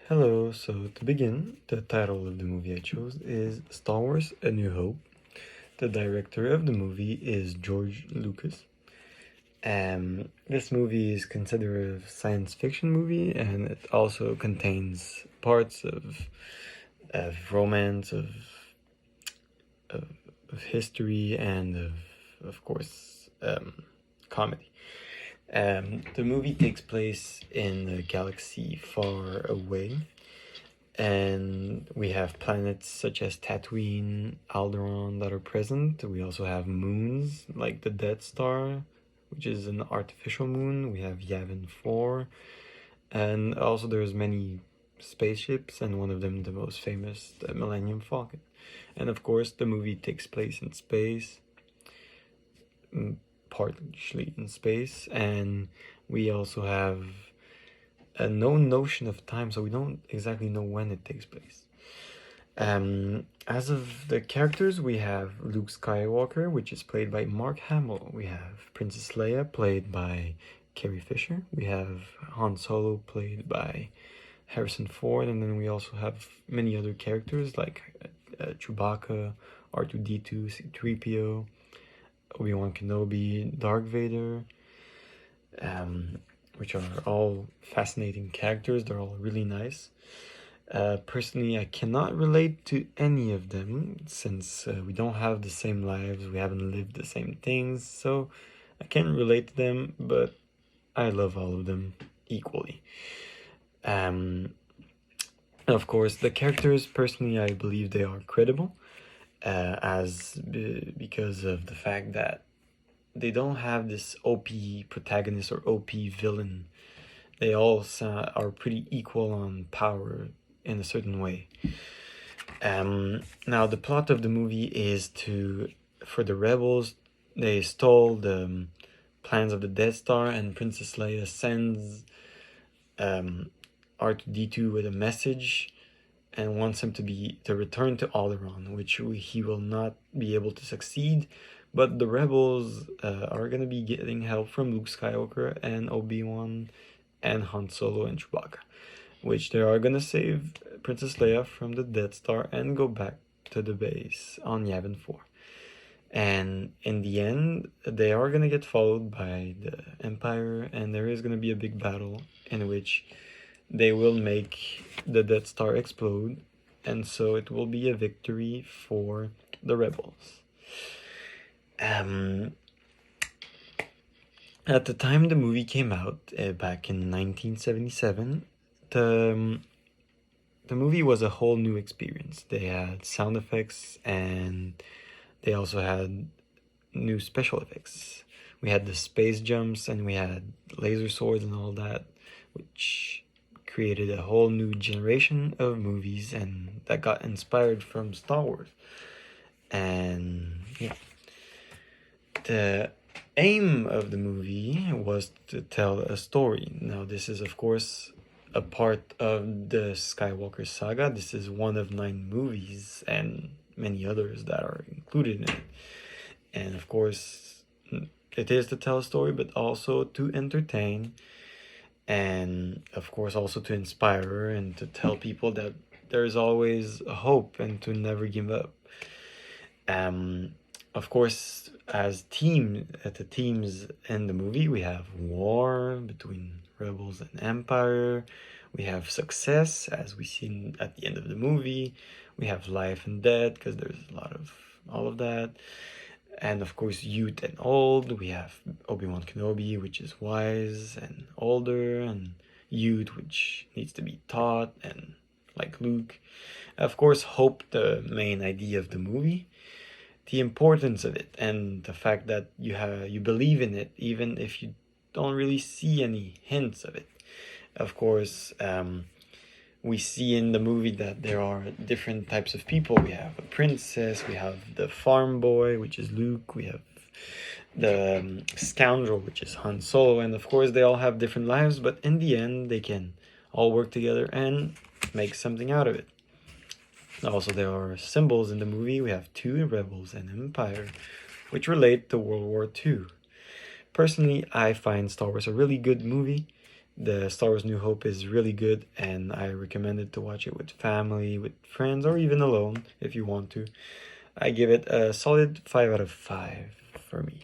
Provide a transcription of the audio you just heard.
Hello, so to begin, the title of the movie I chose is Star Wars A New Hope. The director of the movie is George Lucas. This movie is considered a science fiction movie and it also contains parts of romance, of, of history, and of course, comedy. The movie takes place in a galaxy far away, and we have planets such as Tatooine, Alderaan that are present. We also have moons like the Death Star, which is an artificial moon. We have Yavin 4, and also there's many spaceships, and one of them the most famous, the Millennium Falcon. And of course, the movie takes place in space, partially in space, and we also have no notion of time, so we don't exactly know when it takes place. As of the characters, we have Luke Skywalker, which is played by Mark Hamill. We have Princess Leia, played by Carrie Fisher. We have Han Solo, played by Harrison Ford, and then we also have many other characters like Chewbacca, R2-D2, C-3PO, Obi-Wan Kenobi, Dark Vader, which are all fascinating characters. They're all really nice. Personally, I cannot relate to any of them since we don't have the same lives, we haven't lived the same things, so I can't relate to them, but I love all of them equally. Of course, the characters, personally, I believe they are credible, because of the fact that they don't have this OP protagonist or OP villain. They all are pretty equal on power in a certain way. Now, the plot of the movie is for the rebels, they stole the plans of the Death Star, and Princess Leia sends R2-D2 with a message and wants him to return to Alderaan, which he will not be able to succeed. But the rebels are gonna be getting help from Luke Skywalker and Obi-Wan and Han Solo and Chewbacca, which they are gonna save Princess Leia from the Death Star and go back to the base on Yavin 4. And in the end, they are gonna get followed by the Empire, and there is gonna be a big battle in which they will make the Death Star explode, and so it will be a victory for the rebels. At the time the movie came out, back in 1977, the movie was a whole new experience. They had sound effects and they also had new special effects. We had the space jumps and we had laser swords and all that, which created a whole new generation of movies and that got inspired from Star Wars. And yeah, the aim of the movie was to tell a story. Now, this is of course a part of the Skywalker saga. This is one of 9 movies and many others that are included in it. And of course, it is to tell a story, but also to entertain, and of course also to inspire and to tell people that there's always a hope and to never give up. Of course, as the themes in the movie, we have war between rebels and empire. We have success, as we see at the end of the movie. We have life and death, because there's a lot of all of that. And of course, youth and old. We have Obi-Wan Kenobi, which is wise and older, and youth, which needs to be taught, and like Luke. Of course, hope, the main idea of the movie, the importance of it, and the fact that you believe in it even if you don't really see any hints of it. Of course, we see in the movie that there are different types of people. We have a princess, we have the farm boy, which is Luke, we have the scoundrel, which is Han Solo, and of course they all have different lives, but in the end they can all work together and make something out of it. Also, there are symbols in the movie. We have 2 rebels and empire, which relate to World War II. Personally, I find Star Wars a really good movie. The Star Wars New Hope is really good, and I recommend it to watch it with family, with friends, or even alone if you want to. I give it a solid 5 out of 5 for me.